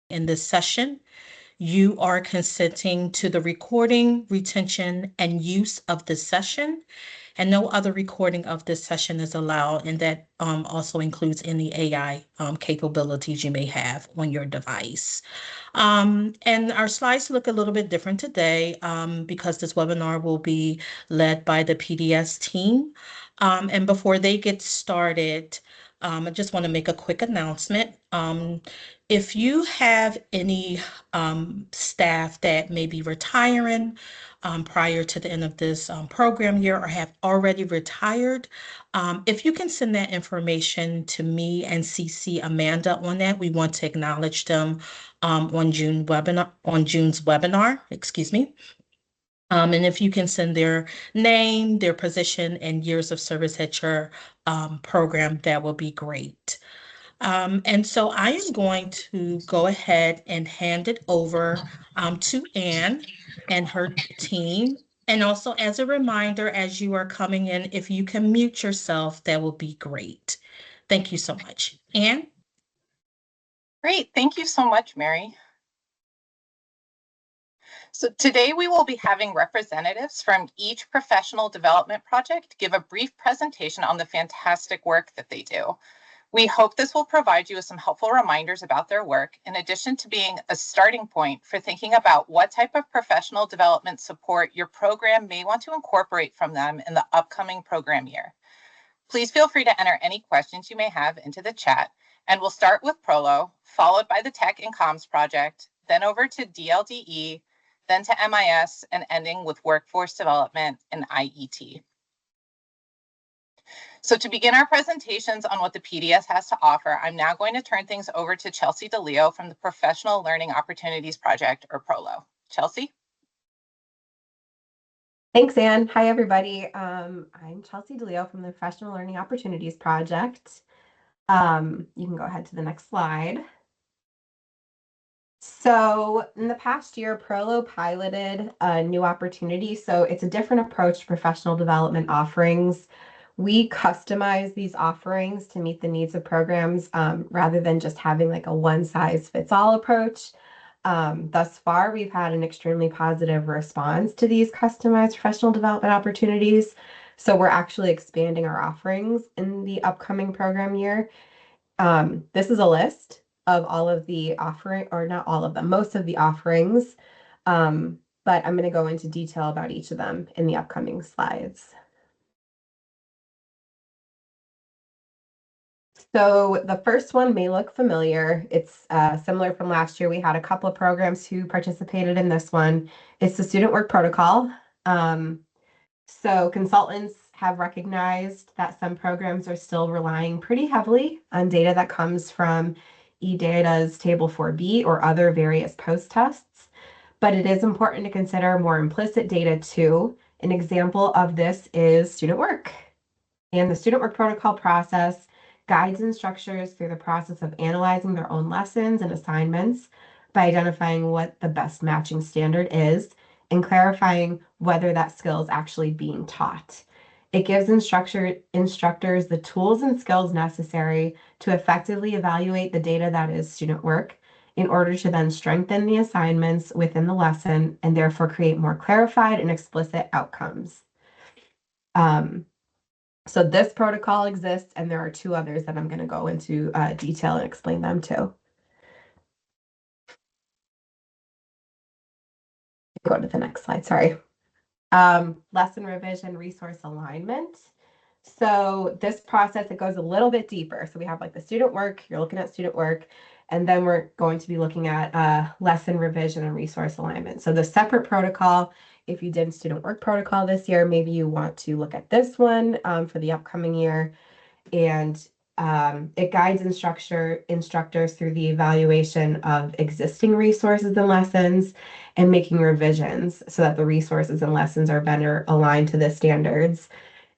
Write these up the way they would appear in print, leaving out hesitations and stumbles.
in this session. You are consenting to the recording, retention, and use of this session, and no other recording of this session is allowed, and that also includes any AI capabilities you may have on your device. And our slides look a little bit different today because this webinar will be led by the PDS team. And before they get started, I just want to make a quick announcement. If you have any staff that may be retiring prior to the end of this program year or have already retired, if you can send that information to me and CC Amanda on that, we want to acknowledge them on June's webinar, excuse me. And if you can send their name, their position, and years of service at your program, that will be great. And so I am going to go ahead and hand it over to Anne and her team. And also, as a reminder, as you are coming in, if you can mute yourself, that will be great. Thank you so much. Anne? Great. Thank you so much, Mary. So today we will be having representatives from each professional development project give a brief presentation on the fantastic work that they do. We hope this will provide you with some helpful reminders about their work, in addition to being a starting point for thinking about what type of professional development support your program may want to incorporate from them in the upcoming program year. Please feel free to enter any questions you may have into the chat, and we'll start with ProLO, followed by the Tech and Comms project, then over to DLDE, then to MIS, and ending with workforce development and IET. So to begin our presentations on what the PDS has to offer, I'm now going to turn things over to Chelsea DeLeo from the Professional Learning Opportunities Project, or ProLO. Chelsea? Thanks, Anne. Hi, everybody. I'm Chelsea DeLeo from the Professional Learning Opportunities Project. You can go ahead to the next slide. So in the past year, ProLO piloted a new opportunity. So it's a different approach to professional development offerings. We customize these offerings to meet the needs of programs rather than just having like a one-size-fits-all approach. Thus far, we've had an extremely positive response to these customized professional development opportunities. So we're actually expanding our offerings in the upcoming program year. This is a list of all of the offering, or not all of them, most of the offerings. But I'm going to go into detail about each of them in the upcoming slides. So the first one may look familiar. It's similar from last year. We had a couple of programs who participated in this one. It's the Student Work Protocol. So consultants have recognized that some programs are still relying pretty heavily on data that comes from eData's Table 4B or other various post tests. But it is important to consider more implicit data too. An example of this is student work. And the Student Work Protocol process guides instructors through the process of analyzing their own lessons and assignments by identifying what the best matching standard is and clarifying whether that skill is actually being taught. It gives instructors the tools and skills necessary to effectively evaluate the data that is student work in order to then strengthen the assignments within the lesson and therefore create more clarified and explicit outcomes. So this protocol exists, and there are two others that I'm going to go into detail and explain them too. Go to the next slide, sorry. Lesson revision, resource alignment. So this process, it goes a little bit deeper. So we have like the student work, you're looking at student work, and then we're going to be looking at lesson revision and resource alignment. So the separate protocol, if you did student work protocol this year, maybe you want to look at this one for the upcoming year. And it guides instructors through the evaluation of existing resources and lessons and making revisions so that the resources and lessons are better aligned to the standards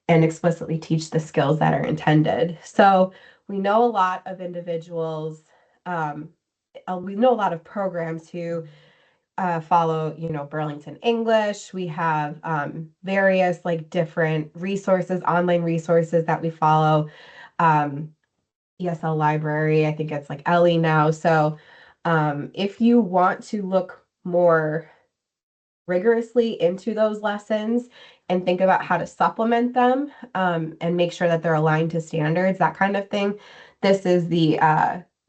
and explicitly teach the skills that are intended. So we know a lot of individuals, we know a lot of programs who follow, Burlington English. We have various like different resources, online resources that we follow. ESL library, I think it's like Ellie now. So If you want to look more rigorously into those lessons and think about how to supplement them, and make sure that they're aligned to standards, that kind of thing, this is the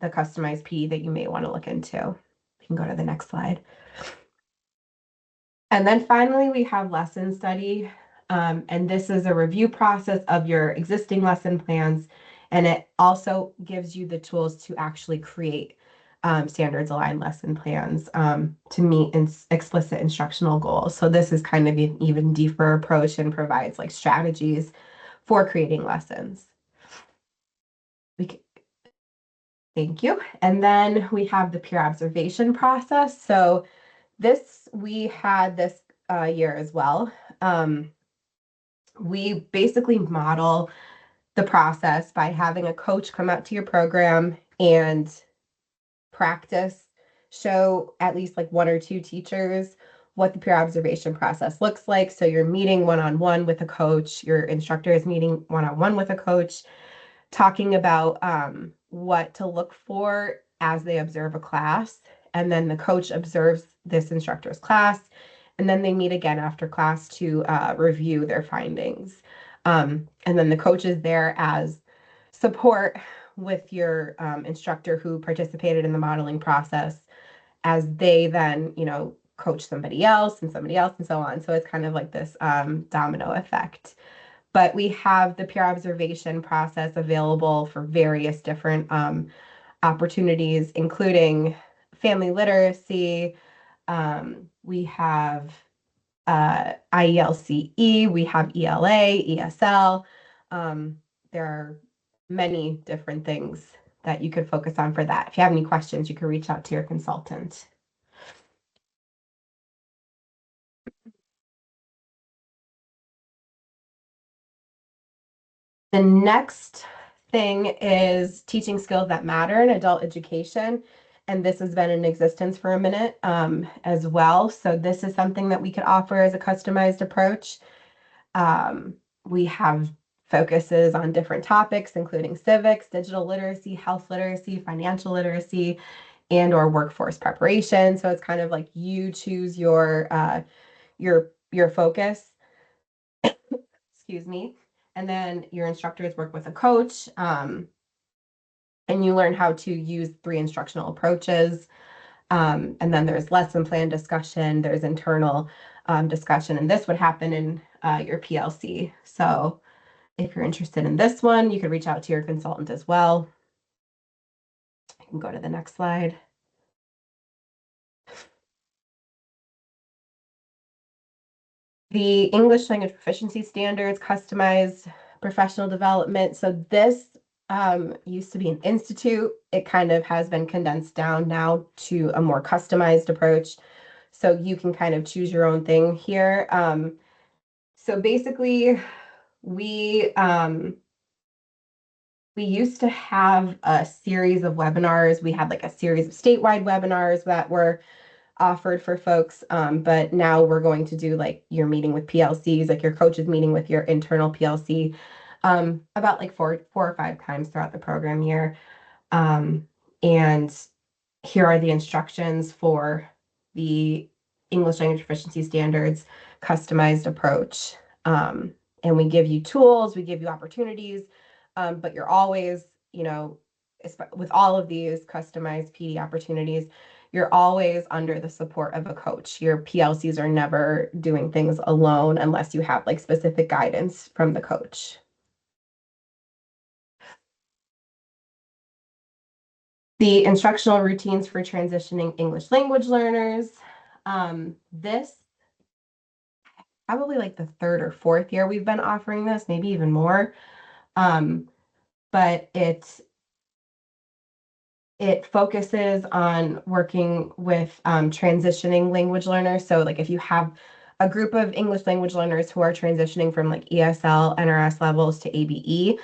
customized P that you may want to look into. We can go to the next slide. And then finally, we have lesson study. And this is a review process of your existing lesson plans. And it also gives you the tools to actually create standards aligned lesson plans to meet explicit instructional goals. So this is kind of an even deeper approach and provides like strategies for creating lessons. Thank you. And then we have the peer observation process. So we had this year as well. We basically model the process by having a coach come out to your program and practice, show at least like one or two teachers what the peer observation process looks like. So you're meeting one-on-one with a coach, your instructor is meeting one-on-one with a coach, talking about what to look for as they observe a class. And then the coach observes this instructor's class, and then they meet again after class to review their findings. And then the coach is there as support with your instructor who participated in the modeling process, as they then, coach somebody else and somebody else and so on. So it's kind of like this domino effect. But we have the peer observation process available for various different opportunities, including family literacy. We have IELCE, we have ELA, ESL. There are many different things that you could focus on for that. If you have any questions, you can reach out to your consultant. The next thing is teaching skills that matter in adult education. And this has been in existence for a minute as well. So this is something that we could offer as a customized approach. We have focuses on different topics, including civics, digital literacy, health literacy, financial literacy, and or workforce preparation. So it's kind of like you choose your focus. Excuse me. And then your instructors work with a coach, and you learn how to use 3 instructional approaches. And then there's lesson plan discussion, there's internal discussion, and this would happen in your PLC. So if you're interested in this one, you could reach out to your consultant as well. I can go to the next slide. The English language proficiency standards, customized professional development. So this used to be an institute. It kind of has been condensed down now to a more customized approach. So you can kind of choose your own thing here. So basically, we used to have a series of webinars. We had like a series of statewide webinars that were offered for folks. But now we're going to do like your meeting with PLCs, like your coach is meeting with your internal PLC about like four or 5 times throughout the program year. And here are the instructions for the English language proficiency standards customized approach. And we give you tools, we give you opportunities, but you're always, with all of these customized PD opportunities, you're always under the support of a coach. Your PLCs are never doing things alone unless you have like specific guidance from the coach. The instructional routines for transitioning English language learners. This probably like the 3rd or 4th year we've been offering this, maybe even more. But it focuses on working with transitioning language learners. So like if you have a group of English language learners who are transitioning from like ESL, NRS levels to ABE,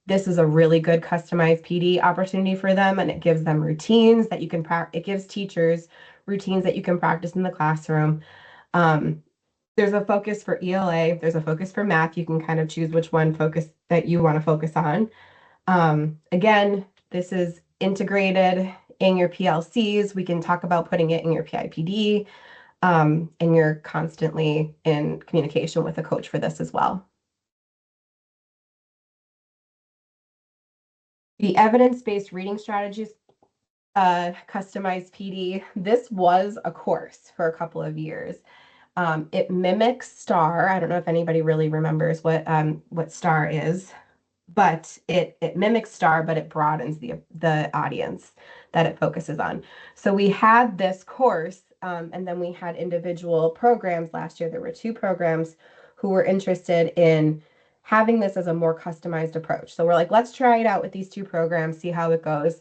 this is a really good customized PD opportunity for them, and it gives them routines that you can it gives teachers routines that you can practice in the classroom. There's a focus for ELA, there's a focus for math. You can kind of choose which one focus that you want to focus on. Again, this is integrated in your PLCs. We can talk about putting it in your PIPD, and you're constantly in communication with a coach for this as well. The evidence-based reading strategies, customized PD. This was a course for a couple of years. It mimics STAR. I don't know if anybody really remembers what STAR is, but it mimics STAR, but it broadens the audience that it focuses on. So we had this course, and then we had individual programs last year. There were 2 programs who were interested in having this as a more customized approach. So we're like, let's try it out with these 2 programs, see how it goes.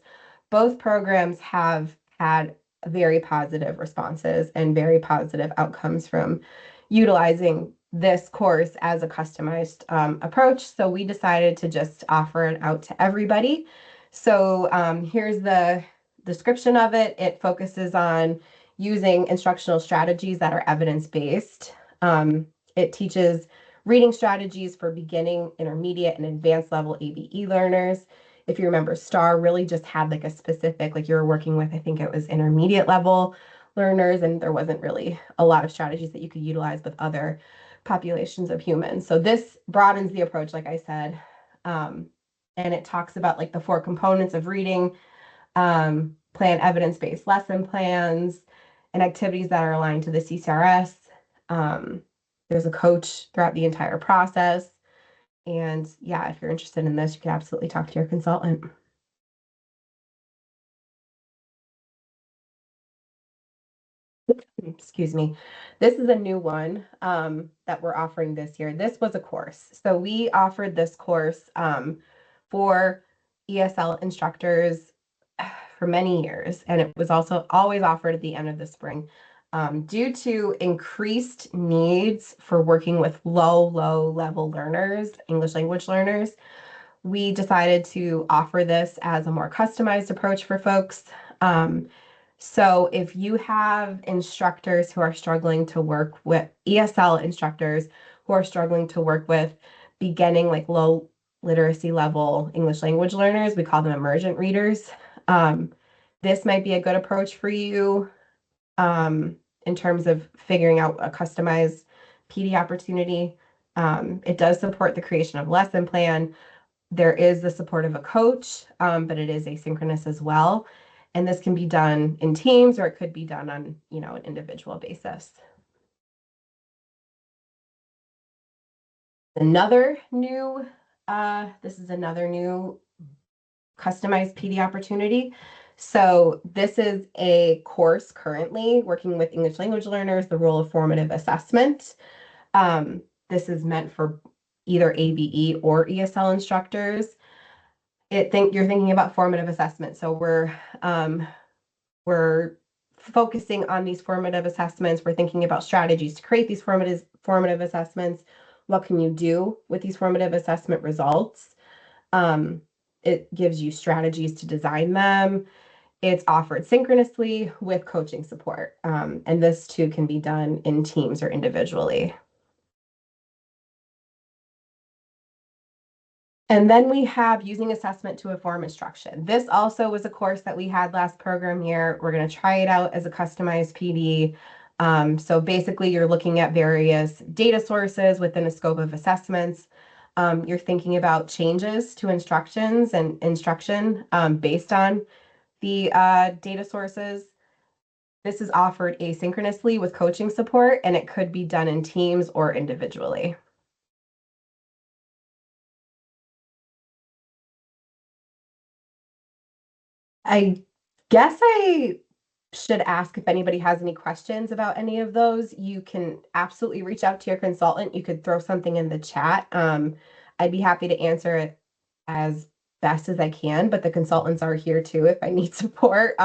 Both programs have had very positive responses and very positive outcomes from utilizing this course as a customized approach. So we decided to just offer it out to everybody. So here's the description of it. It focuses on using instructional strategies that are evidence-based. It teaches reading strategies for beginning, intermediate, and advanced level ABE learners. If you remember, STAR really just had like a specific, like you were working with, I think it was intermediate level learners, and there wasn't really a lot of strategies that you could utilize with other populations of humans. So this broadens the approach, like I said, and it talks about like the 4 components of reading, plan evidence-based lesson plans, and activities that are aligned to the CCRS. There's a coach throughout the entire process. And yeah, if you're interested in this, you can absolutely talk to your consultant. Excuse me. This is a new one that we're offering this year. This was a course. So we offered this course for ESL instructors for many years, and it was also always offered at the end of the spring. Due to increased needs for working with low level learners, English language learners, we decided to offer this as a more customized approach for folks. So if you have instructors who are struggling to work with ESL instructors who are struggling to work with beginning like low literacy level English language learners, we call them emergent readers. This might be a good approach for you in terms of figuring out a customized PD opportunity. It does support the creation of lesson plan. There is the support of a coach, but it is asynchronous as well. And this can be done in teams, or it could be done on, an individual basis. This is another new customized PD opportunity. So this is a course currently working with English language learners, the role of formative assessment. This is meant for either ABE or ESL instructors. You're thinking about formative assessment. So we're focusing on these formative assessments. We're thinking about strategies to create these formative assessments. What can you do with these formative assessment results? It gives you strategies to design them. It's offered synchronously with coaching support. And this too can be done in teams or individually. And then we have using assessment to inform instruction. This also was a course that we had last program year. We're going to try it out as a customized PD. So basically you're looking at various data sources within a scope of assessments. You're thinking about changes to instructions and instruction based on the data sources. This is offered asynchronously with coaching support, and it could be done in teams or individually. I guess I should ask if anybody has any questions about any of those. You can absolutely reach out to your consultant. You could throw something in the chat. I'd be happy to answer it as best as I can, but the consultants are here too if I need support,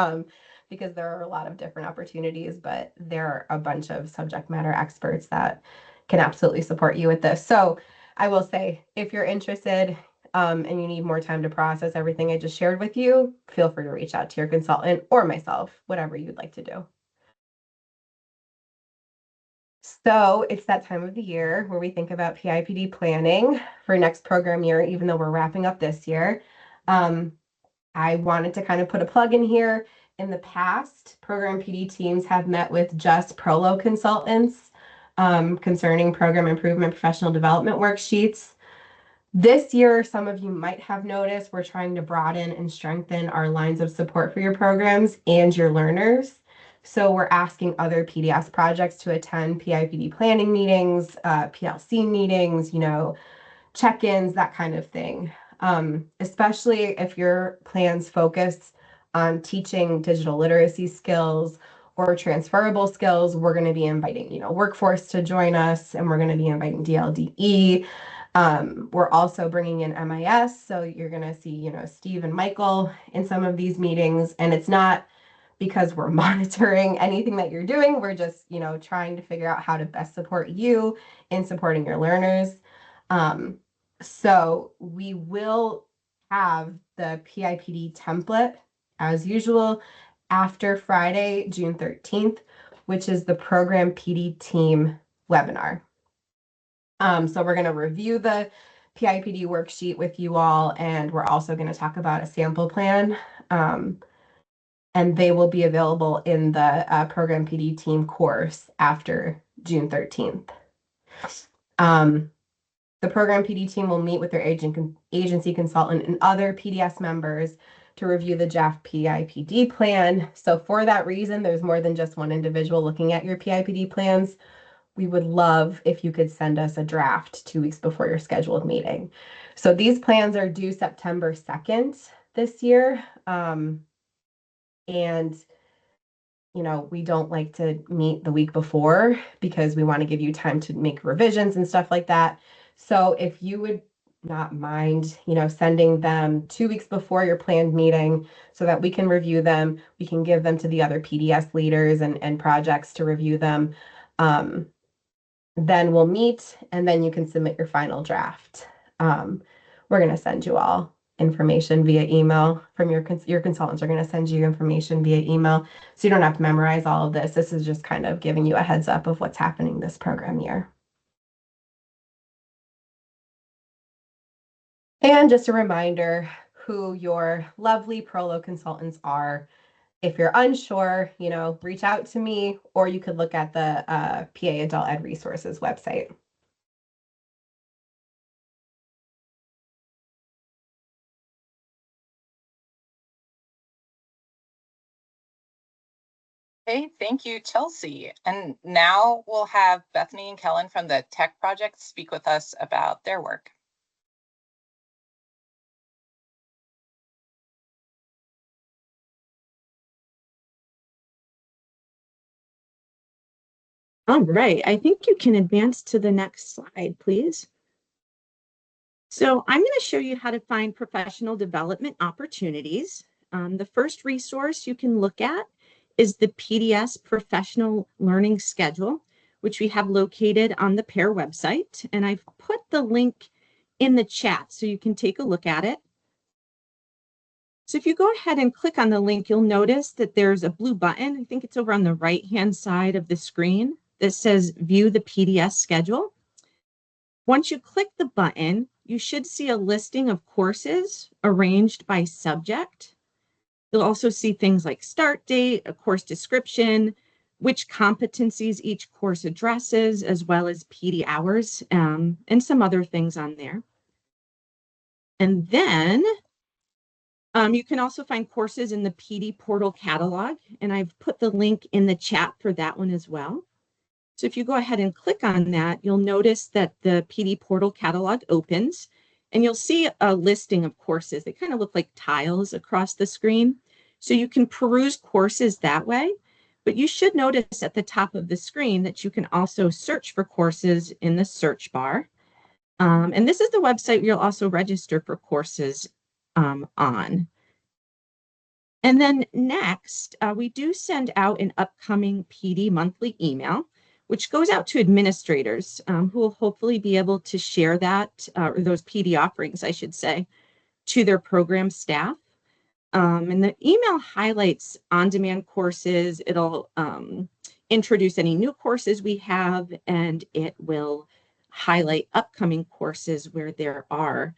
because there are a lot of different opportunities, but there are a bunch of subject matter experts that can absolutely support you with this. So I will say, if you're interested, and you need more time to process everything I just shared with you, feel free to reach out to your consultant or myself, whatever you'd like to do. So it's that time of the year where we think about PIPD planning for next program year, even though we're wrapping up this year. I wanted to kind of put a plug in here. In the past, program PD teams have met with just ProLO consultants concerning program improvement professional development worksheets. This year, some of you might have noticed, we're trying to broaden and strengthen our lines of support for your programs and your learners. So we're asking other PDS projects to attend PIPD planning meetings, PLC meetings, check-ins, that kind of thing. Especially if your plans focus on teaching digital literacy skills or transferable skills, we're going to be inviting, workforce to join us, and we're going to be inviting DLDE. We're also bringing in MIS, so you're going to see, Steve and Michael in some of these meetings, and it's not because we're monitoring anything that you're doing. We're just, trying to figure out how to best support you in supporting your learners. So we will have the PIPD template as usual after Friday, June 13th, which is the program PD team webinar. So we're going to review the PIPD worksheet with you all, and we're also going to talk about a sample plan. And they will be available in the program PD team course after June 13th. The program PD team will meet with their agency consultant and other PDS members to review the draft PIPD plan. So for that reason, there's more than just one individual looking at your PIPD plans. We would love if you could send us a draft 2 weeks before your scheduled meeting. So these plans are due September 2nd this year. And we don't like to meet the week before because we want to give you time to make revisions and stuff like that. So if you would not mind, sending them 2 weeks before your planned meeting so that we can review them, we can give them to the other PDS leaders and projects to review them. Then we'll meet, and then you can submit your final draft. We're going to send you all information via email from your consultants are going to send you information via email, so you don't have to memorize all of this. This is just kind of giving you a heads up of what's happening this program year. And just a reminder who your lovely ProLO consultants are. If you're unsure, reach out to me, or you could look at the PA Adult Ed Resources website. Okay, thank you, Chelsea. And now we'll have Bethany and Kellen from the Tech Project speak with us about their work. All right, I think you can advance to the next slide, please. So I'm going to show you how to find professional development opportunities. The first resource you can look at is the PDS Professional Learning Schedule, which we have located on the PAIR website. And I've put the link in the chat so you can take a look at it. So if you go ahead and click on the link, you'll notice that there's a blue button. I think it's over on the right-hand side of the screen that says View the PDS Schedule. Once you click the button, you should see a listing of courses arranged by subject. You'll also see things like start date, a course description, which competencies each course addresses, as well as PD hours, and some other things on there. And then you can also find courses in the PD portal catalog, and I've put the link in the chat for that one as well. So if you go ahead and click on that, you'll notice that the PD portal catalog opens, and you'll see a listing of courses. They kind of look like tiles across the screen. So you can peruse courses that way, but you should notice at the top of the screen that you can also search for courses in the search bar. And this is the website you'll also register for courses on. And then next, we do send out an upcoming PD monthly email, which goes out to administrators who will hopefully be able to share that, or those PD offerings, I should say, to their program staff. And the email highlights on-demand courses. It'll introduce any new courses we have, and it will highlight upcoming courses where there are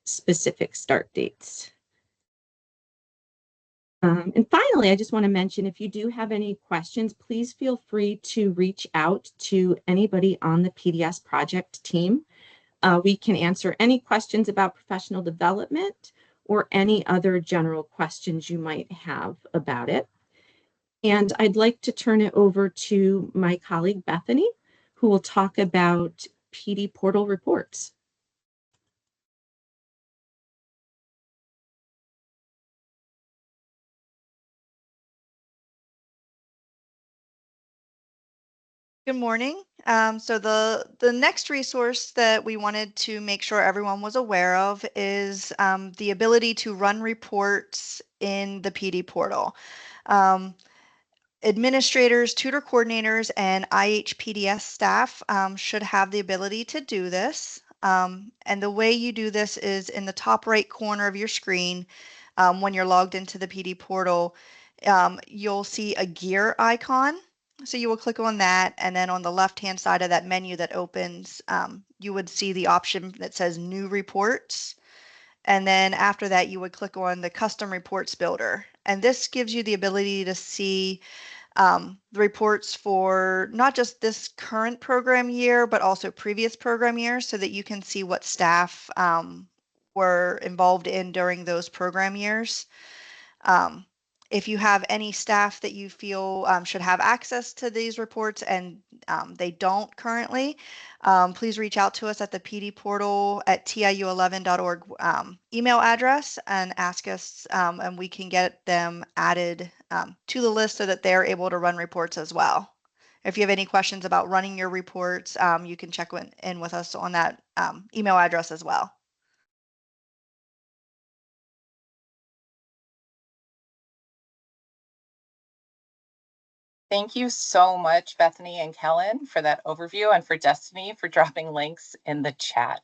specific start dates. And finally, I just want to mention, if you do have any questions, please feel free to reach out to anybody on the PDS project team. We can answer any questions about professional development or any other general questions you might have about it. And I'd like to turn it over to my colleague, Bethany, who will talk about PD portal reports. Good morning. So the next resource that we wanted to make sure everyone was aware of is the ability to run reports in the PD portal. Administrators, tutor coordinators, and IHPDS staff should have the ability to do this. And the way you do this is in the top right corner of your screen. When you're logged into the PD portal, you'll see a gear icon. So you will click on that, and then on the left-hand side of that menu that opens, you would see the option that says New Reports. And then after that, you would click on the Custom Reports Builder. And this gives you the ability to see the reports for not just this current program year, but also previous program years, so that you can see what staff were involved in during those program years. If you have any staff that you feel should have access to these reports and they don't currently, please reach out to us at the PD portal at tiu11.org email address and ask us, and we can get them added to the list so that they're able to run reports as well. If you have any questions about running your reports, you can check in with us on that email address as well. Thank you so much, Bethany and Kellen, for that overview, and for Destiny for dropping links in the chat.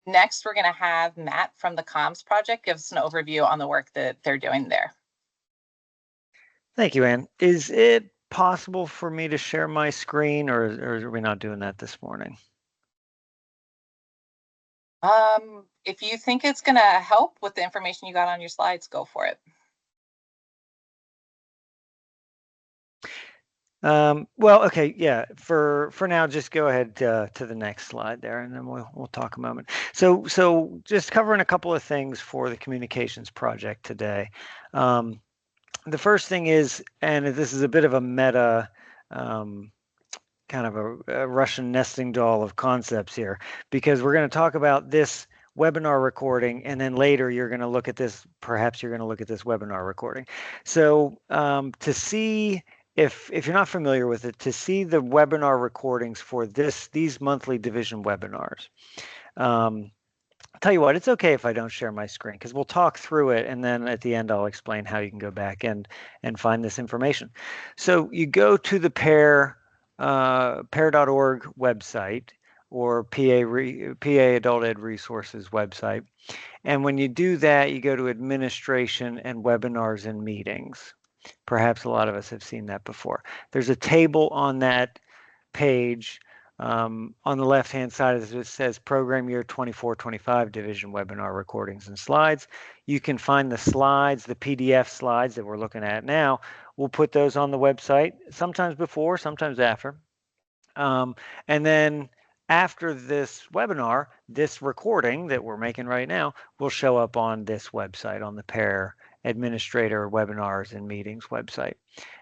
Next, we're going to have Matt from the Comms Project give us an overview on the work that they're doing there. Thank you, Ann. Is it possible for me to share my screen, or are we not doing that this morning? If you think it's going to help with the information you got on your slides, go for it. Well, okay, yeah. For now, just go ahead to the next slide there, and then we'll talk a moment. So just covering a couple of things for the communications project today. The first thing is, and this is a bit of a meta, kind of a Russian nesting doll of concepts here, because we're going to talk about this webinar recording, and then later you're going to look at this. Perhaps you're going to look at this webinar recording. So to see. If you're not familiar with it, to see the webinar recordings for these monthly division webinars, I'll tell you what, it's okay if I don't share my screen, because we'll talk through it, and then at the end I'll explain how you can go back and find this information. So you go to the pair.org website, or PA Adult Ed Resources website, and when you do that, you go to Administration and Webinars and Meetings. Perhaps a lot of us have seen that before. There's a table on that page. On the left-hand side of it says Program Year 24-25 Division Webinar Recordings and Slides. You can find the slides, the PDF slides that we're looking at now. We'll put those on the website, sometimes before, sometimes after. And then after this webinar, this recording that we're making right now will show up on this website, on the PAIR Administrator Webinars and Meetings website.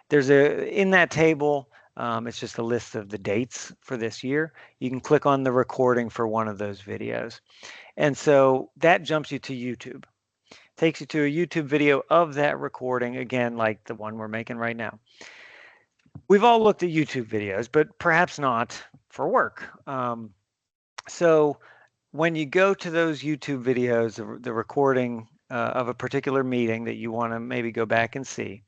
There's in that table, it's just a list of the dates for this year. You can click on the recording for one of those videos. And so that jumps you to YouTube. Takes you to a YouTube video of that recording, again, like the one we're making right now. We've all looked at YouTube videos, but perhaps not for work. So when you go to those YouTube videos, the recording of a particular meeting that you want to maybe go back and see,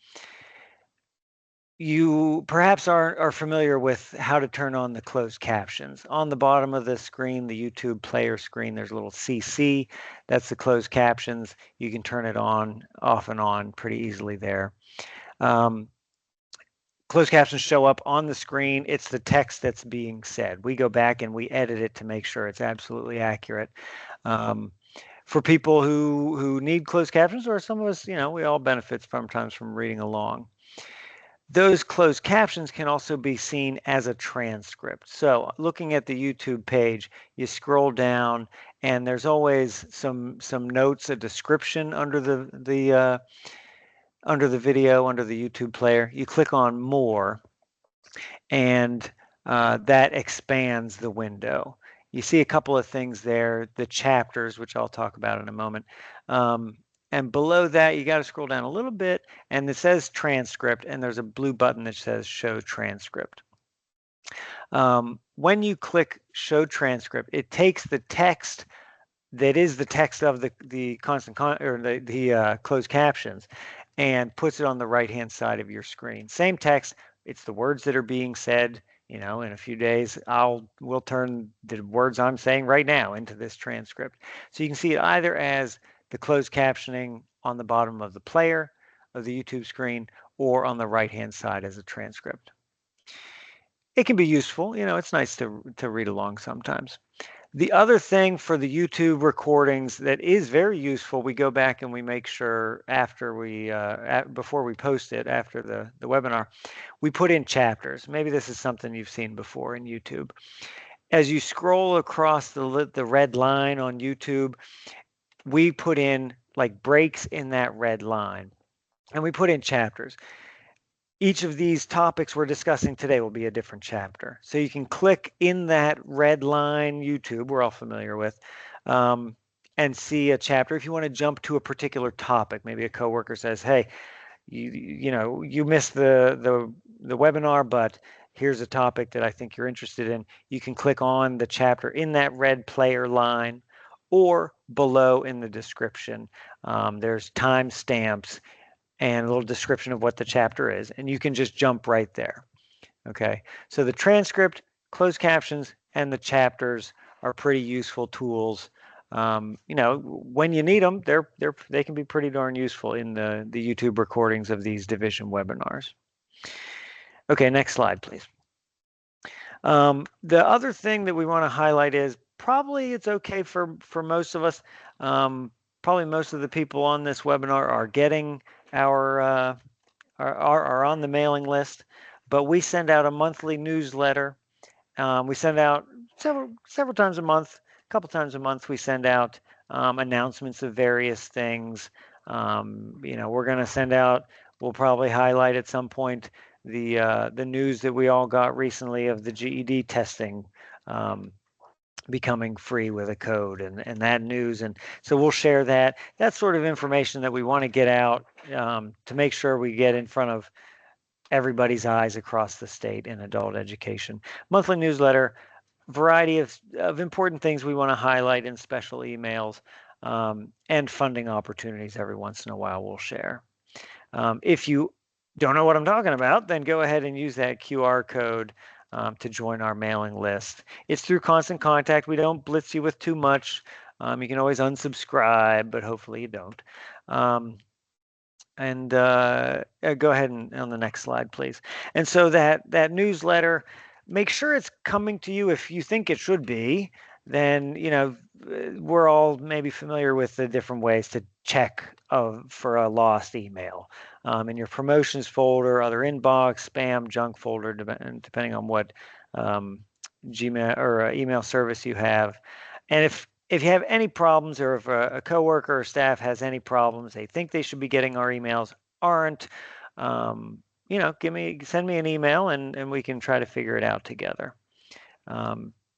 you perhaps are familiar with how to turn on the closed captions. On the bottom of the screen, the YouTube player screen, there's a little CC. That's the closed captions. You can turn it on, off and on pretty easily there. Closed captions show up on the screen. It's the text that's being said. We go back and we edit it to make sure it's absolutely accurate. for people who need closed captions, or some of us, you know, we all benefit sometimes from reading along. Those closed captions can also be seen as a transcript. So looking at the YouTube page, you scroll down and there's always some notes, a description under the video, under the YouTube player. You click on more and that expands the window. You see a couple of things there, the chapters, which I'll talk about in a moment. And below that, you got to scroll down a little bit, and it says transcript, and there's a blue button that says show transcript. When you click show transcript, it takes the text that is the text of the closed captions and puts it on the right-hand side of your screen. Same text, it's the words that are being said. You know, in a few days, we'll turn the words I'm saying right now into this transcript. So you can see it either as the closed captioning on the bottom of the player of the YouTube screen or on the right-hand side as a transcript. It can be useful. You know, it's nice to read along sometimes. The other thing for the YouTube recordings that is very useful, we go back and we make sure after we, before we post it, after the webinar, we put in chapters. Maybe this is something you've seen before in YouTube. As you scroll across the red line on YouTube, we put in like breaks in that red line, and we put in chapters. Each of these topics we're discussing today will be a different chapter. So you can click in that red line YouTube we're all familiar with and see a chapter. If you want to jump to a particular topic, maybe a coworker says, hey, you missed the webinar, but here's a topic that I think you're interested in. You can click on the chapter in that red player line or below in the description. There's timestamps and a little description of what the chapter is, and you can just jump right there. Okay, so the transcript, closed captions, and the chapters are pretty useful tools. You know, when you need them, they can be pretty darn useful in the YouTube recordings of these division webinars. Okay, next slide, please. The other thing that we want to highlight is probably it's okay for most of us. Probably most of the people on this webinar are getting are on the mailing list, but we send out a monthly newsletter. We send out several times a month, a couple times a month. We send out announcements of various things. You know, we're going to send out. We'll probably highlight at some point the news that we all got recently of the GED testing becoming free with a code and that news. And so we'll share that. That's sort of information that we want to get out to make sure we get in front of everybody's eyes across the state in adult education. Monthly newsletter, variety of important things we want to highlight in special emails, and funding opportunities every once in a while we'll share. If you don't know what I'm talking about, then go ahead and use that QR code to join our mailing list. It's through Constant Contact. We don't blitz you with too much. You can always unsubscribe, but hopefully you don't. Go ahead and on the next slide, please. And so that newsletter, make sure it's coming to you. If you think it should be, then you know we're all maybe familiar with the different ways to check for a lost email in your promotions folder, other inbox, spam, junk folder, depending on what Gmail or email service you have. And if you have any problems, or if a coworker or staff has any problems, they think they should be getting our emails, aren't, you know, send me an email and we can try to figure it out together.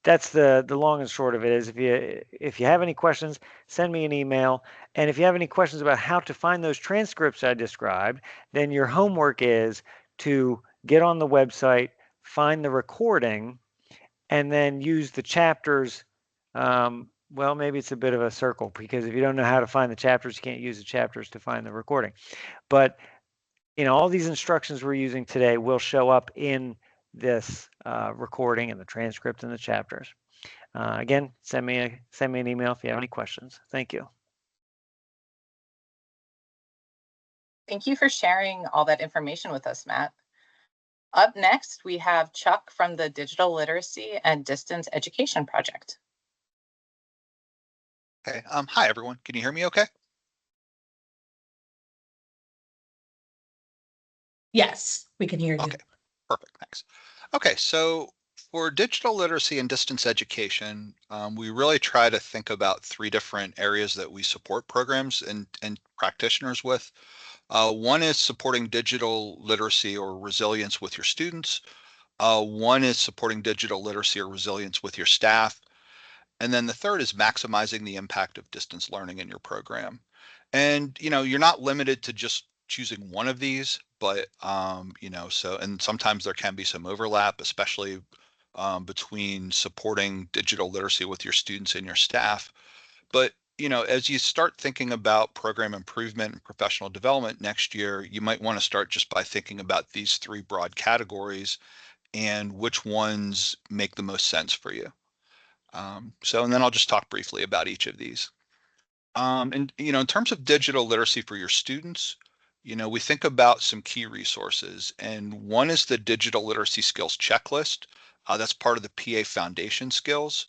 That's the long and short of it is if you have any questions, send me an email. And if you have any questions about how to find those transcripts I described, then your homework is to get on the website, find the recording, and then use the chapters. Well, maybe it's a bit of a circle, because if you don't know how to find the chapters, you can't use the chapters to find the recording. But you know, all these instructions we're using today will show up in this recording and the transcript and the chapters. Again, send me an email if you have any questions. Thank you. Thank you for sharing all that information with us, Matt. Up next, we have Chuck from the Digital Literacy and Distance Education Project. Okay. Hi, everyone. Can you hear me okay? Yes, we can hear you. Okay, perfect. Thanks. Okay, so for digital literacy and distance education, we really try to think about three different areas that we support programs and practitioners with. One is supporting digital literacy or resilience with your students. One is supporting digital literacy or resilience with your staff. And then the third is maximizing the impact of distance learning in your program. And, you're not limited to just choosing one of these, but, and sometimes there can be some overlap, especially between supporting digital literacy with your students and your staff. But, as you start thinking about program improvement and professional development next year, you might want to start just by thinking about these three broad categories and which ones make the most sense for you. And then I'll just talk briefly about each of these. And in terms of digital literacy for your students, we think about some key resources, and one is the digital literacy skills checklist. That's part of the PA Foundation skills.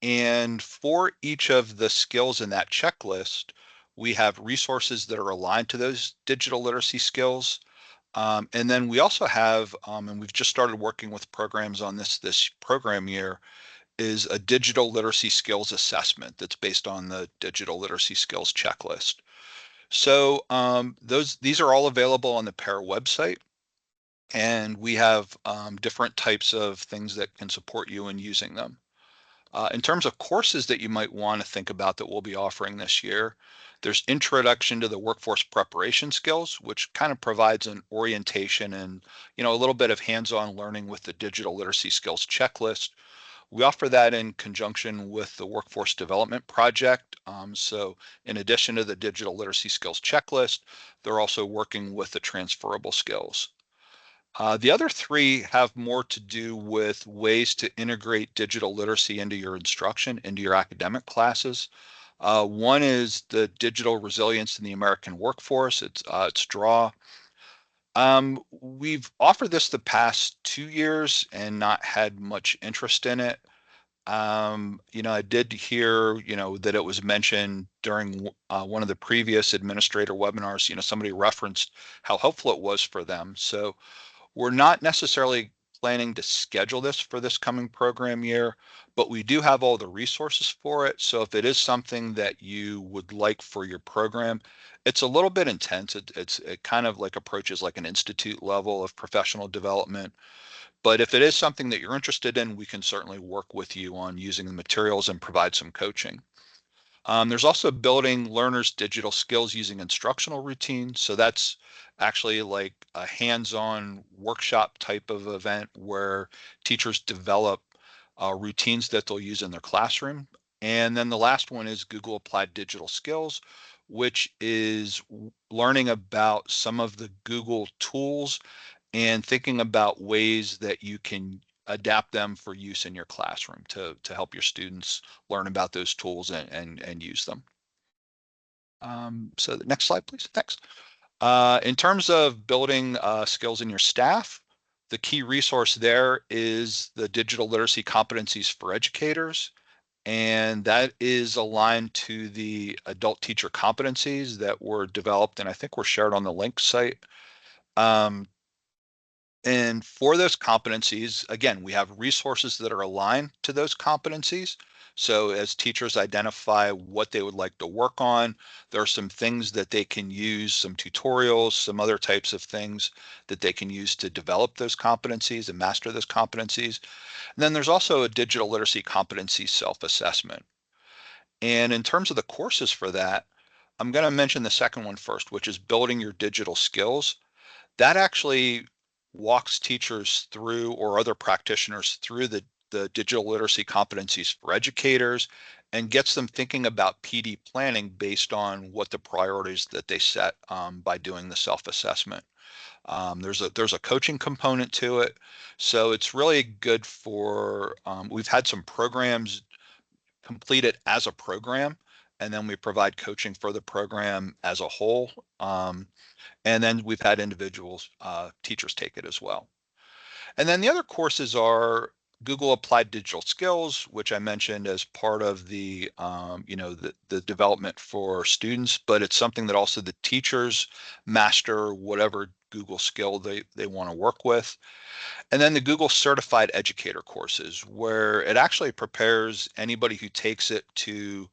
And for each of the skills in that checklist, we have resources that are aligned to those digital literacy skills. And then we also have, and we've just started working with programs on this program year, is a digital literacy skills assessment that's based on the digital literacy skills checklist. So these are all available on the PAIR website, and we have different types of things that can support you in using them. In terms of courses that you might want to think about that we'll be offering this year, there's Introduction to the Workforce Preparation Skills, which kind of provides an orientation and a little bit of hands-on learning with the digital literacy skills checklist. We offer that in conjunction with the Workforce Development Project. So in addition to the digital literacy skills checklist, they're also working with the transferable skills. The other three have more to do with ways to integrate digital literacy into your instruction, into your academic classes. One is the digital resilience in the American workforce. It's DRAW. We've offered this the past 2 years and not had much interest in it. I did hear, that it was mentioned during one of the previous administrator webinars, somebody referenced how helpful it was for them. So we're not necessarily planning to schedule this for this coming program year, but we do have all the resources for it. So if it is something that you would like for your program, it's a little bit intense. It kind of like approaches like an institute level of professional development. But if it is something that you're interested in, we can certainly work with you on using the materials and provide some coaching. There's also building learners' digital skills using instructional routines. So that's actually like a hands-on workshop type of event where teachers develop routines that they'll use in their classroom. And then the last one is Google Applied Digital Skills, which is learning about some of the Google tools and thinking about ways that you can adapt them for use in your classroom to help your students learn about those tools and use them. So the next slide, please. Thanks. In terms of building skills in your staff, the key resource there is the digital literacy competencies for educators. And that is aligned to the adult teacher competencies that were developed and I think were shared on the link site. And for those competencies, again, we have resources that are aligned to those competencies. So as teachers identify what they would like to work on, there are some things that they can use, some tutorials, some other types of things that they can use to develop those competencies and master those competencies. And then there's also a digital literacy competency self-assessment. And in terms of the courses for that, I'm going to mention the second one first, which is building your digital skills. That actually walks teachers through or other practitioners through the digital literacy competencies for educators and gets them thinking about PD planning based on what the priorities that they set by doing the self-assessment. There's a coaching component to it. So it's really good for, we've had some programs complete it as a program, and then we provide coaching for the program as a whole. And then we've had individuals, teachers take it as well. And then the other courses are Google Applied Digital Skills, which I mentioned as part of the, the development for students, but it's something that also the teachers master whatever Google skill they want to work with. And then the Google Certified Educator courses, where it actually prepares anybody who takes it to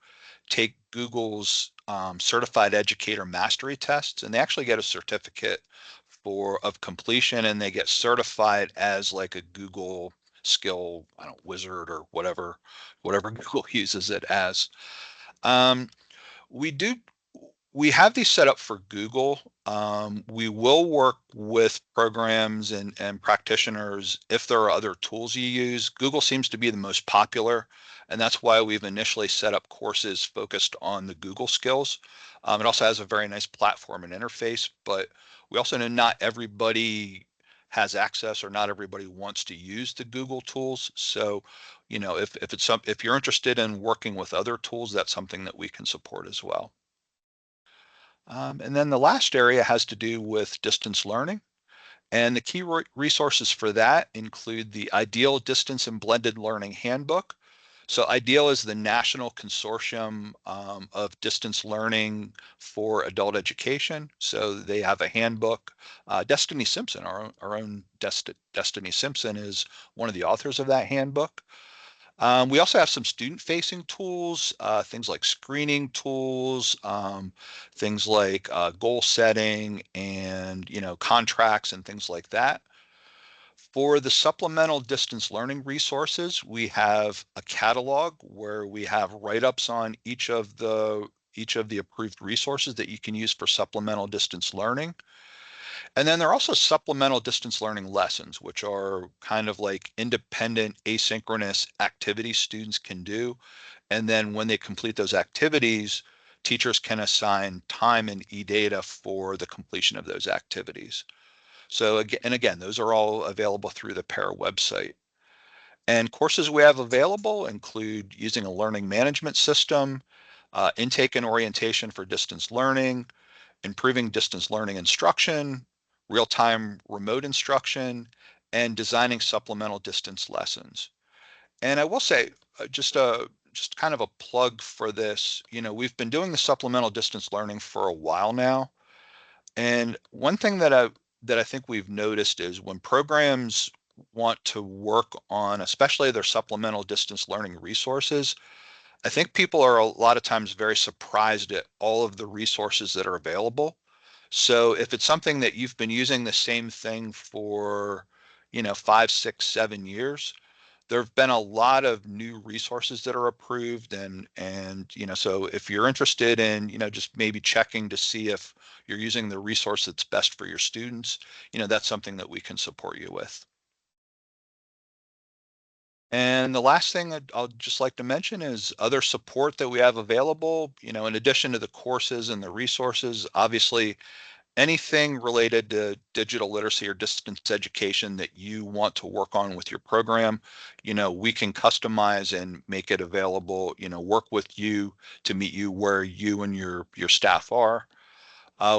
take Google's Certified Educator Mastery tests, and they actually get a certificate of completion, and they get certified as like a Google skill, I don't know, wizard or whatever Google uses it as. Um, we do we have these set up for Google. We will work with programs and practitioners if there are other tools you use. Google seems to be the most popular, and that's why we've initially set up courses focused on the Google skills. It also has a very nice platform and interface, but we also know not everybody has access or not everybody wants to use the Google tools. So, if you're interested in working with other tools, that's something that we can support as well. And then the last area has to do with distance learning. And the key resources for that include the Ideal Distance and Blended Learning Handbook. So Ideal is the national consortium of distance learning for adult education. So they have a handbook. Destiny Simpson, our own Destiny Simpson, is one of the authors of that handbook. We also have some student-facing tools, things like screening tools, things like goal setting and, contracts and things like that. For the supplemental distance learning resources, we have a catalog where we have write-ups on each of the approved resources that you can use for supplemental distance learning. And then there are also supplemental distance learning lessons, which are kind of like independent asynchronous activities students can do. And then when they complete those activities, teachers can assign time and e-data for the completion of those activities. So again, those are all available through the PARA website. And courses we have available include using a learning management system, intake and orientation for distance learning, improving distance learning instruction, real-time remote instruction, and designing supplemental distance lessons. And I will say, just kind of a plug for this, we've been doing the supplemental distance learning for a while now. And one thing that I think we've noticed is when programs want to work on, especially their supplemental distance learning resources, I think people are a lot of times very surprised at all of the resources that are available. So if it's something that you've been using the same thing for, 5, 6, 7 years, there have been a lot of new resources that are approved and so if you're interested in, just maybe checking to see if you're using the resource that's best for your students, that's something that we can support you with. And the last thing I'll just like to mention is other support that we have available, in addition to the courses and the resources. Obviously, anything related to digital literacy or distance education that you want to work on with your program, we can customize and make it available, work with you to meet you where you and your staff are.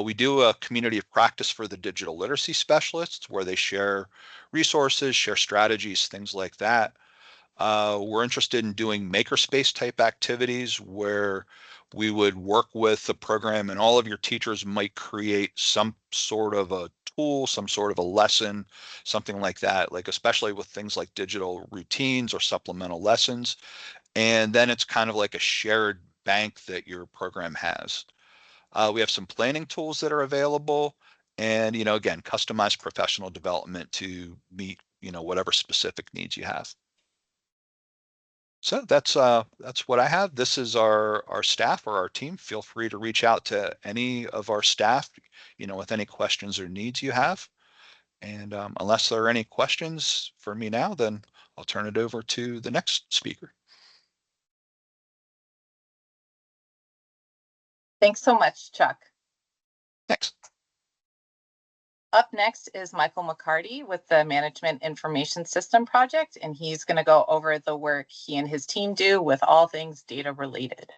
We do a community of practice for the digital literacy specialists where they share resources, share strategies, things like that. We're interested in doing makerspace type activities where we would work with the program and all of your teachers might create some sort of a tool, some sort of a lesson, something like that, like especially with things like digital routines or supplemental lessons. And then it's kind of like a shared bank that your program has. We have some planning tools that are available and, again, customized professional development to meet, whatever specific needs you have. So that's what I have. This is our staff or our team. Feel free to reach out to any of our staff, with any questions or needs you have. And unless there are any questions for me now, then I'll turn it over to the next speaker. Thanks so much, Chuck. Thanks. Up next is Michael McCarty with the Management Information System Project, and he's going to go over the work he and his team do with all things data related.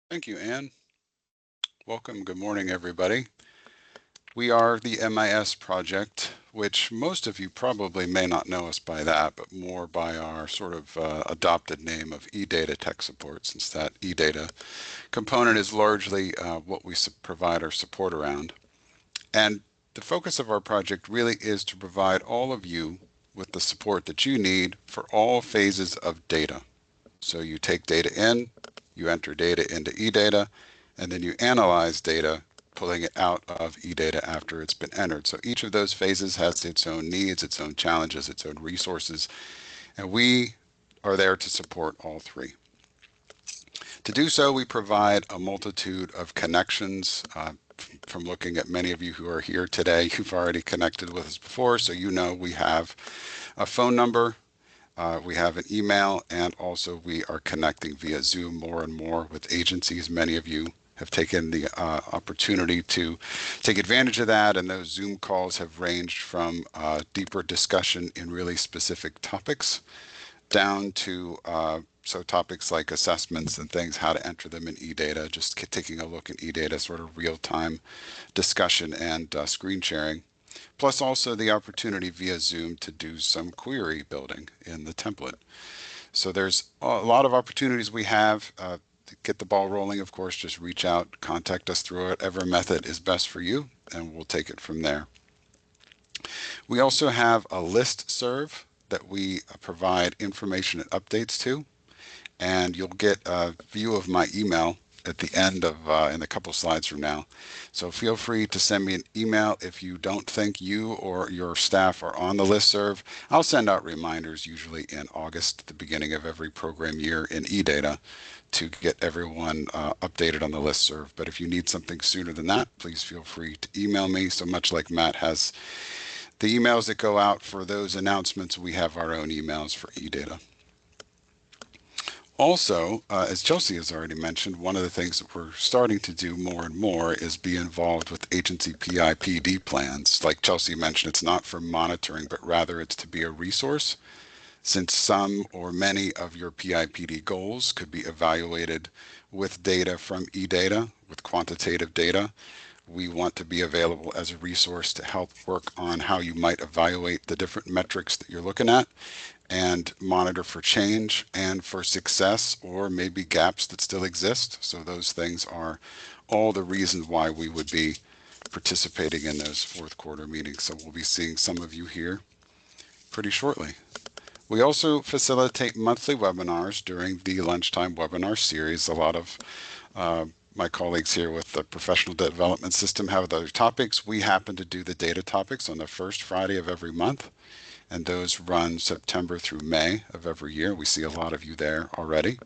Thank you, Anne. Welcome. Good morning, everybody. We are the MIS project which most of you probably may not know us by that, but more by our sort of adopted name of eData Tech Support, since that eData component is largely what we provide our support around. And the focus of our project really is to provide all of you with the support that you need for all phases of data. So you take data in, you enter data into eData, and then you analyze data, pulling it out of eData after it's been entered. So each of those phases has its own needs, its own challenges, its own resources, and we are there to support all three. To do so, we provide a multitude of connections. From looking at many of you who are here today, you've already connected with us before, so you know we have a phone number, we have an email, and also we are connecting via Zoom more and more with agencies. Many of you have taken the opportunity to take advantage of that, and those Zoom calls have ranged from deeper discussion in really specific topics down to so topics like assessments and things, how to enter them in eData, just taking a look at eData, sort of real-time discussion and screen sharing. Plus also the opportunity via Zoom to do some query building in the template. So there's a lot of opportunities we have to get the ball rolling. Of course, just reach out, contact us through whatever method is best for you, and we'll take it from there. We also have a list serve that we provide information and updates to, and you'll get a view of my email at the end of in a couple slides from now. So feel free to send me an email if you don't think you or your staff are on the listserv. I'll send out reminders usually in August, at the beginning of every program year in eData, to get everyone updated on the listserv. But if you need something sooner than that, please feel free to email me. So much like Matt has the emails that go out for those announcements, we have our own emails for eData. Also, as Chelsea has already mentioned, one of the things that we're starting to do more and more is be involved with agency PI/PD plans. Like Chelsea mentioned, it's not for monitoring, but rather it's to be a resource, since some or many of your PI/PD goals could be evaluated with data from eData, with quantitative data. We want to be available as a resource to help work on how you might evaluate the different metrics that you're looking at and monitor for change and for success or maybe gaps that still exist. So those things are all the reasons why we would be participating in those fourth quarter meetings. So we'll be seeing some of you here pretty shortly. We also facilitate monthly webinars during the lunchtime webinar series. A lot of my colleagues here with the professional development system have other topics. We happen to do the data topics on the first Friday of every month, and those run September through May of every year. We see a lot of you there already.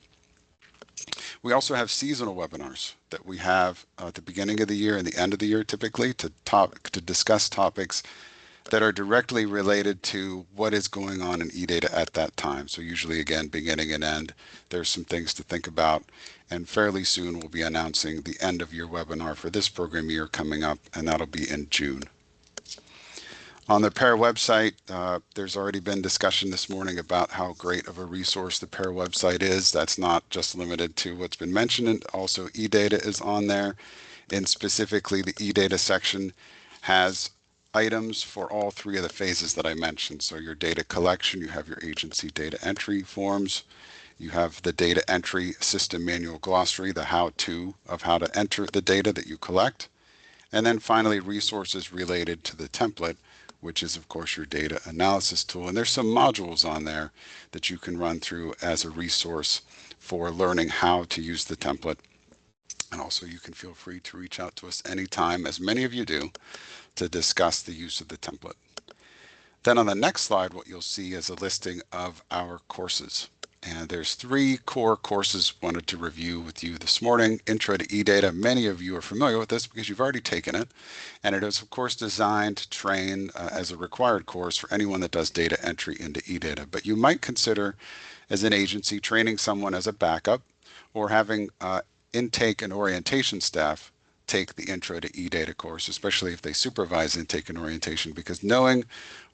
We also have seasonal webinars that we have at the beginning of the year and the end of the year, typically to discuss topics that are directly related to what is going on in eData at that time. So usually, again, beginning and end, there's some things to think about. And fairly soon, we'll be announcing the end of year webinar for this program year coming up, and that'll be in June. On the PAIR website, there's already been discussion this morning about how great of a resource the PAIR website is. That's not just limited to what's been mentioned. Also, eData is on there, and specifically the eData section has items for all three of the phases that I mentioned. So your data collection, you have your agency data entry forms, you have the data entry system manual glossary, the how-to of how to enter the data that you collect, and then finally resources related to the template, which is of course your data analysis tool. And there's some modules on there that you can run through as a resource for learning how to use the template. And also you can feel free to reach out to us anytime, as many of you do, to discuss the use of the template. Then on the next slide, what you'll see is a listing of our courses. And there's 3 core courses wanted to review with you this morning. Intro to eData. Many of you are familiar with this because you've already taken it. And it is, of course, designed to train as a required course for anyone that does data entry into eData. But you might consider, as an agency, training someone as a backup or having intake and orientation staff take the Intro to eData course, especially if they supervise intake and orientation, because knowing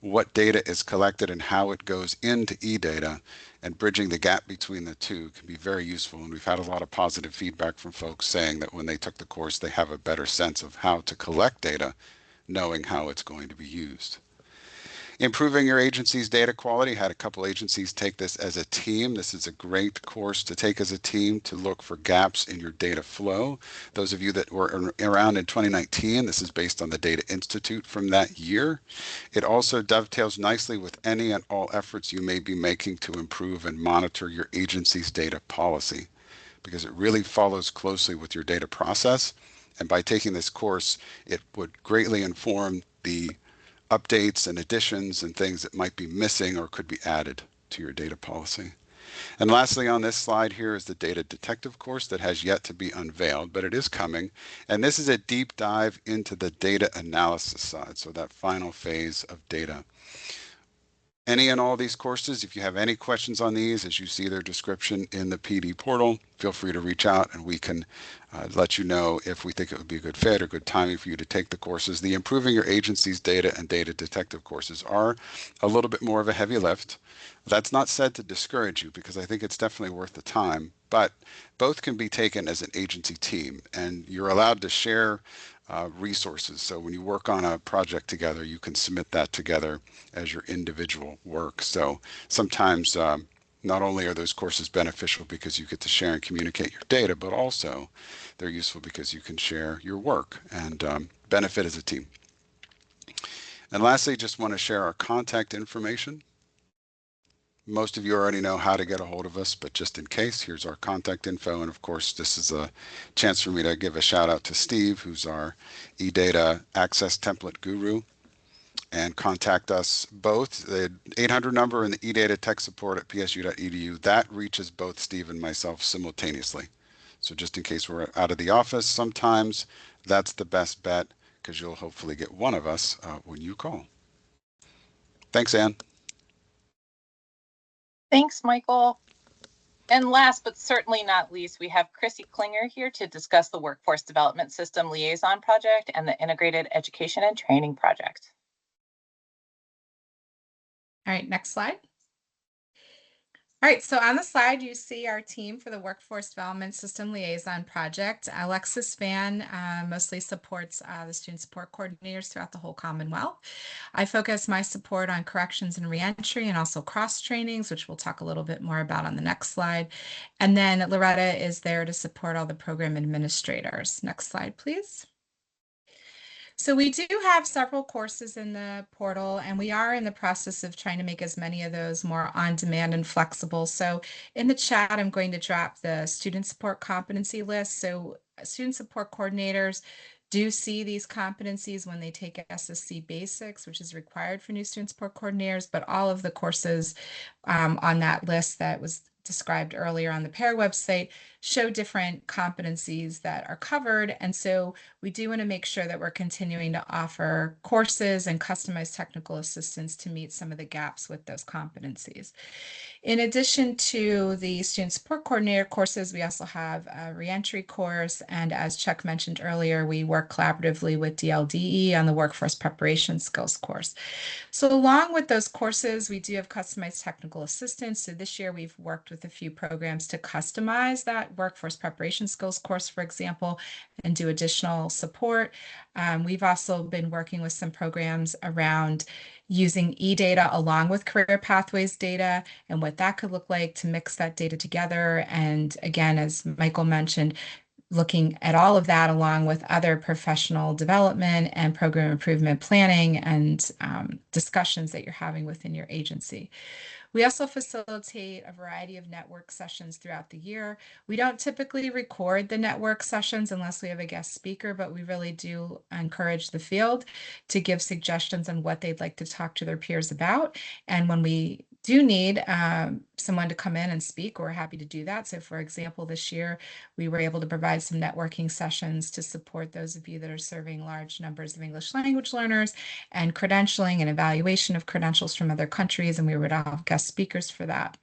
what data is collected and how it goes into eData and bridging the gap between the two can be very useful. And we've had a lot of positive feedback from folks saying that when they took the course, they have a better sense of how to collect data, knowing how it's going to be used. Improving your agency's data quality. Had a couple agencies take this as a team. This is a great course to take as a team to look for gaps in your data flow. Those of you that were around in 2019, this is based on the Data Institute from that year. It also dovetails nicely with any and all efforts you may be making to improve and monitor your agency's data policy, because it really follows closely with your data process. And by taking this course, it would greatly inform the updates and additions and things that might be missing or could be added to your data policy. And lastly, on this slide here is the Data Detective course that has yet to be unveiled, but it is coming. And this is a deep dive into the data analysis side, so that final phase of data. Any and all these courses, if you have any questions on these, as you see their description in the PD portal, feel free to reach out and we can let you know if we think it would be a good fit or good timing for you to take the courses. The Improving Your Agency's Data and Data Detective courses are a little bit more of a heavy lift. That's not said to discourage you, because I think it's definitely worth the time, but both can be taken as an agency team, and you're allowed to share resources. So when you work on a project together, you can submit that together as your individual work. So sometimes not only are those courses beneficial because you get to share and communicate your data, but also they're useful because you can share your work and benefit as a team. And lastly, just want to share our contact information. Most of you already know how to get a hold of us, but just in case, here's our contact info. And of course, this is a chance for me to give a shout out to Steve, who's our eData Access Template Guru, and contact us both. The 800 number and the eData Tech Support at psu.edu, that reaches both Steve and myself simultaneously. So just in case we're out of the office, sometimes that's the best bet, because you'll hopefully get one of us when you call. Thanks, Ann. Thanks, Michael. And last but certainly not least, we have Chrissy Klinger here to discuss the Workforce Development System Liaison Project and the Integrated Education and Training Project. All right, next slide. All right, so on the slide, you see our team for the Workforce Development System Liaison Project. Alexis Van mostly supports the student support coordinators throughout the whole Commonwealth. I focus my support on corrections and reentry and also cross trainings, which we'll talk a little bit more about on the next slide. And then Loretta is there to support all the program administrators. Next slide, please. So we do have several courses in the portal, and we are in the process of trying to make as many of those more on demand and flexible. So in the chat, I'm going to drop the student support competency list. So student support coordinators do see these competencies when they take SSC Basics, which is required for new student support coordinators, but all of the courses on that list that was described earlier on the PAIR website show different competencies that are covered. And so we do want to make sure that we're continuing to offer courses and customized technical assistance to meet some of the gaps with those competencies. In addition to the student support coordinator courses, we also have a reentry course. And as Chuck mentioned earlier, we work collaboratively with DLDE on the workforce preparation skills course. So along with those courses, we do have customized technical assistance. So this year we've worked with a few programs to customize that workforce preparation skills course, for example, and do additional support. We've also been working with some programs around using eData along with career pathways data and what that could look like to mix that data together. And again, as Michael mentioned, looking at all of that along with other professional development and program improvement planning and discussions that you're having within your agency. We also facilitate a variety of network sessions throughout the year. We don't typically record the network sessions unless we have a guest speaker, but we really do encourage the field to give suggestions on what they'd like to talk to their peers about. And when we do need someone to come in and speak, we're happy to do that. So for example, this year, we were able to provide some networking sessions to support those of you that are serving large numbers of English language learners and credentialing and evaluation of credentials from other countries. And we would have guest speakers for that.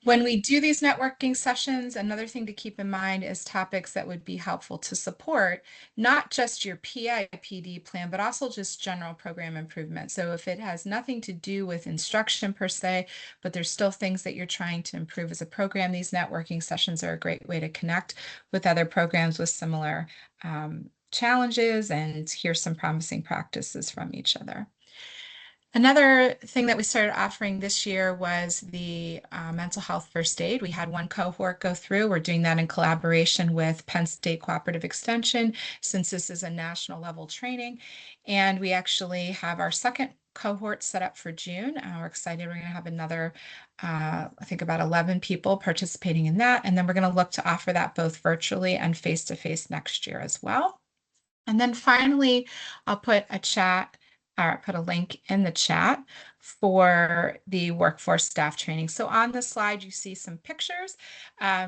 When we do these networking sessions, another thing to keep in mind is topics that would be helpful to support, not just your PIPD plan, but also just general program improvement. So if it has nothing to do with instruction per se, but there's still things that you're trying to improve as a program, these networking sessions are a great way to connect with other programs with similar challenges and hear some promising practices from each other. Another thing that we started offering this year was the mental health first aid. We had one cohort go through. We're doing that in collaboration with Penn State Cooperative Extension, since this is a national level training. And we actually have our second cohort set up for June. We're excited. We're going to have another, I think about 11 people participating in that. And then we're going to look to offer that both virtually and face-to-face next year as well. And then finally, I'll put a link in the chat for the workforce staff training. So on the slide, you see some pictures.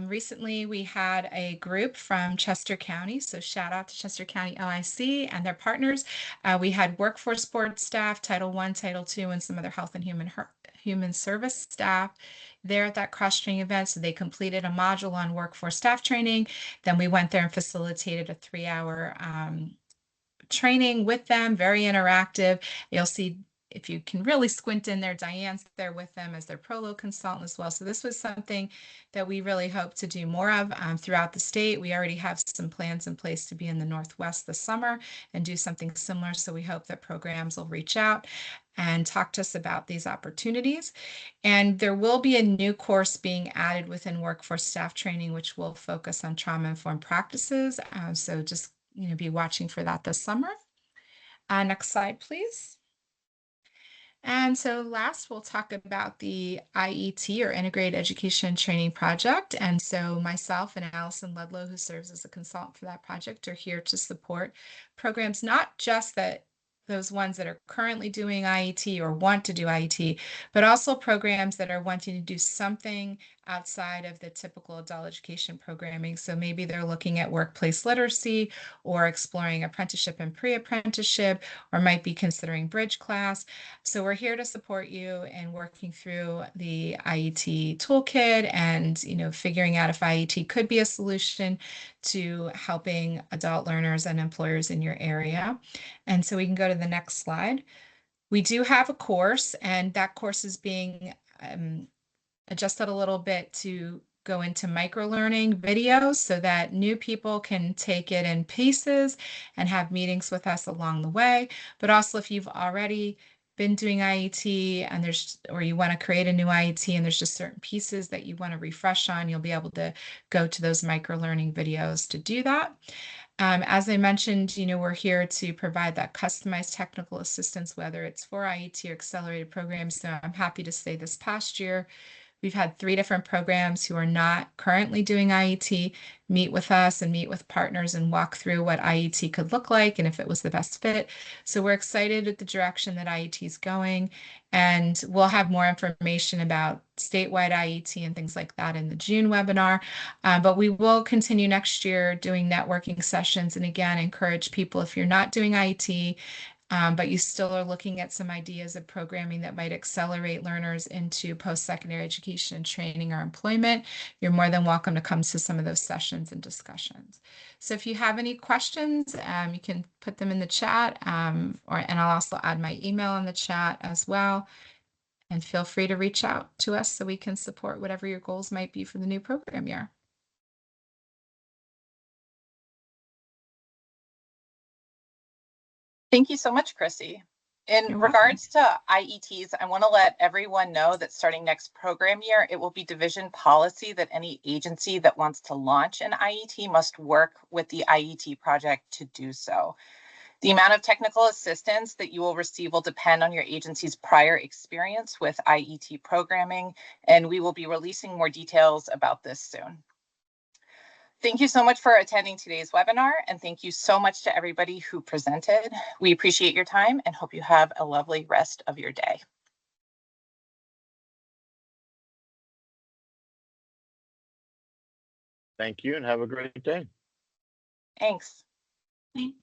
Recently, we had a group from Chester County. So shout out to Chester County OIC and their partners. We had workforce board staff, Title I, Title II, and some other health and human service staff there at that cross-training event. So they completed a module on workforce staff training. Then we went there and facilitated a 3-hour training with them, very interactive. You'll see, if you can really squint in there, Diane's there with them as their ProLO consultant as well. So this was something that we really hope to do more of throughout the state. We already have some plans in place to be in the Northwest this summer and do something similar. So we hope that programs will reach out and talk to us about these opportunities. And there will be a new course being added within workforce staff training, which will focus on trauma-informed practices. So just be watching for that this summer. Next slide, please. And so last, we'll talk about the IET, or Integrated Education Training Project. And so myself and Allison Ludlow, who serves as a consultant for that project, are here to support programs, not just those ones that are currently doing IET or want to do IET, but also programs that are wanting to do something outside of the typical adult education programming. So maybe they're looking at workplace literacy or exploring apprenticeship and pre-apprenticeship, or might be considering bridge class. So we're here to support you in working through the IET toolkit and, figuring out if IET could be a solution to helping adult learners and employers in your area. And so we can go to the next slide. We do have a course, and that course is being adjusted a little bit to go into micro-learning videos so that new people can take it in pieces and have meetings with us along the way. But also, if you've already been doing IET and or you want to create a new IET and there's just certain pieces that you want to refresh on, you'll be able to go to those micro-learning videos to do that. As I mentioned, we're here to provide that customized technical assistance, whether it's for IET or accelerated programs. So I'm happy to say this past year, we've had 3 different programs who are not currently doing IET meet with us and meet with partners and walk through what IET could look like and if it was the best fit. So we're excited at the direction that IET is going, and we'll have more information about statewide IET and things like that in the June webinar. But we will continue next year doing networking sessions, and again, encourage people, if you're not doing IET, but you still are looking at some ideas of programming that might accelerate learners into post-secondary education and training or employment, you're more than welcome to come to some of those sessions and discussions. So if you have any questions, you can put them in the chat, and I'll also add my email in the chat as well. And feel free to reach out to us so we can support whatever your goals might be for the new program year. Thank you so much, Chrissy. In regards to IETs, I want to let everyone know that starting next program year, it will be division policy that any agency that wants to launch an IET must work with the IET project to do so. The amount of technical assistance that you will receive will depend on your agency's prior experience with IET programming, and we will be releasing more details about this soon. Thank you so much for attending today's webinar, and thank you so much to everybody who presented. We appreciate your time and hope you have a lovely rest of your day. Thank you and have a great day. Thanks. Thanks.